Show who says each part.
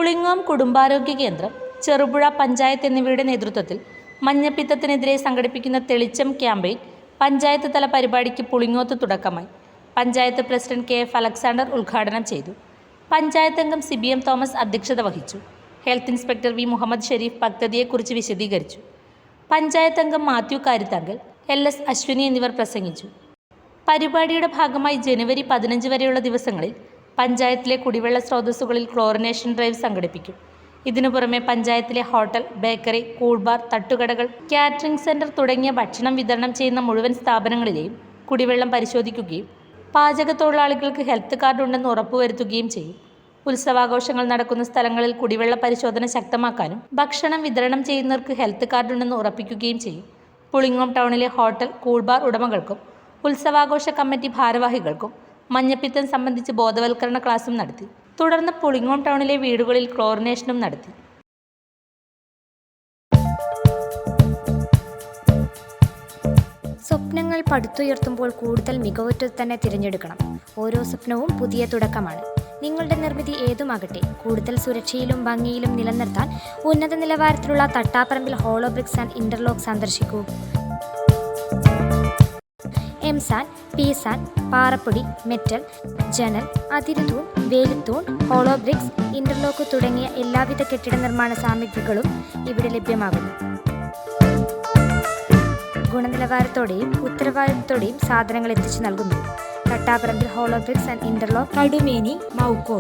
Speaker 1: പുളിങ്ങോം കുടുംബാരോഗ്യ കേന്ദ്രം, ചെറുപുഴ പഞ്ചായത്ത് എന്നിവയുടെ നേതൃത്വത്തിൽ മഞ്ഞപ്പിത്തത്തിനെതിരെ സംഘടിപ്പിക്കുന്ന തെളിച്ചം ക്യാമ്പയിൻ പഞ്ചായത്ത് തല പരിപാടിക്ക് പുളിങ്ങോത്ത് തുടക്കമായി. പഞ്ചായത്ത് പ്രസിഡന്റ് KF അലക്സാണ്ടർ ഉദ്ഘാടനം ചെയ്തു. പഞ്ചായത്ത് അംഗം CBM തോമസ് അധ്യക്ഷത വഹിച്ചു. Health inspector V Muhammad Shareef പദ്ധതിയെക്കുറിച്ച് വിശദീകരിച്ചു. പഞ്ചായത്ത് അംഗം മാത്യു കാരിത്താങ്കൽ, LS അശ്വിനി എന്നിവർ പ്രസംഗിച്ചു. പരിപാടിയുടെ ഭാഗമായി ജനുവരി 15 വരെയുള്ള ദിവസങ്ങളിൽ പഞ്ചായത്തിലെ കുടിവെള്ള സ്രോതസ്സുകളിൽ ക്ലോറിനേഷൻ ഡ്രൈവ് സംഘടിപ്പിക്കും. ഇതിനു പുറമെ പഞ്ചായത്തിലെ ഹോട്ടൽ, ബേക്കറി, കൂൾ ബാർ, തട്ടുകടകൾ, കാറ്ററിംഗ് സെന്റർ തുടങ്ങിയ ഭക്ഷണം വിതരണം ചെയ്യുന്ന മുഴുവൻ സ്ഥാപനങ്ങളിലെയും കുടിവെള്ളം പരിശോധിക്കുകയും പാചകത്തൊഴിലാളികൾക്ക് ഹെൽത്ത് കാർഡ് ഉണ്ടെന്ന് ഉറപ്പുവരുത്തുകയും ചെയ്യും. ഉത്സവാഘോഷങ്ങൾ നടക്കുന്ന സ്ഥലങ്ങളിൽ കുടിവെള്ള പരിശോധന ശക്തമാക്കാനും ഭക്ഷണം വിതരണം ചെയ്യുന്നവർക്ക് ഹെൽത്ത് കാർഡ് ഉണ്ടെന്ന് ഉറപ്പിക്കുകയും ചെയ്യും. പുളിങ്ങോം ടൗണിലെ ഹോട്ടൽ, കൂൾ ബാർ ഉടമകൾക്കും ഉത്സവാഘോഷ കമ്മിറ്റി ഭാരവാഹികൾക്കും മഞ്ഞപ്പിത്തം സംബന്ധിച്ച് ബോധവൽക്കരണ ക്ലാസും നടത്തി. തുടർന്ന് പുളിങ്ങോം ടൗണിലെ വീടുകളിൽ ക്ലോറിനേഷനും നടത്തി.
Speaker 2: സ്വപ്നങ്ങൾ പടുത്തുയർത്തുമ്പോൾ കൂടുതൽ മികവുറ്റത് തന്നെ തിരഞ്ഞെടുക്കണം. ഓരോ സ്വപ്നവും പുതിയ തുടക്കമാണ്. നിങ്ങളുടെ നിർമ്മിതി ഏതുമാകട്ടെ, കൂടുതൽ സുരക്ഷയിലും ഭംഗിയിലും നിലനിർത്താൻ ഉന്നത നിലവാരത്തിലുള്ള Thattaparambil hollow bricks and interlock സന്ദർശിക്കൂ. എംസാൻ, പീസാൻ, പാറപ്പൊടി, മെറ്റൽ, ജനൽ, അതിരുതൂൺ, വേലിത്തൂൺ, ഹോളോ ബ്രിക്സ്, ഇന്റർലോക്ക് തുടങ്ങിയ എല്ലാവിധ കെട്ടിട നിർമ്മാണ സാമഗ്രികളും ഇവിടെ ലഭ്യമാകുന്നു. ഗുണനിലവാരത്തോടെയും ഉത്തരവാദിത്തത്തോടെയും സാധനങ്ങൾ എത്തിച്ചു നൽകുന്നു. Thattaparambil hollow bricks and interlock, Kadumeni, Maukode.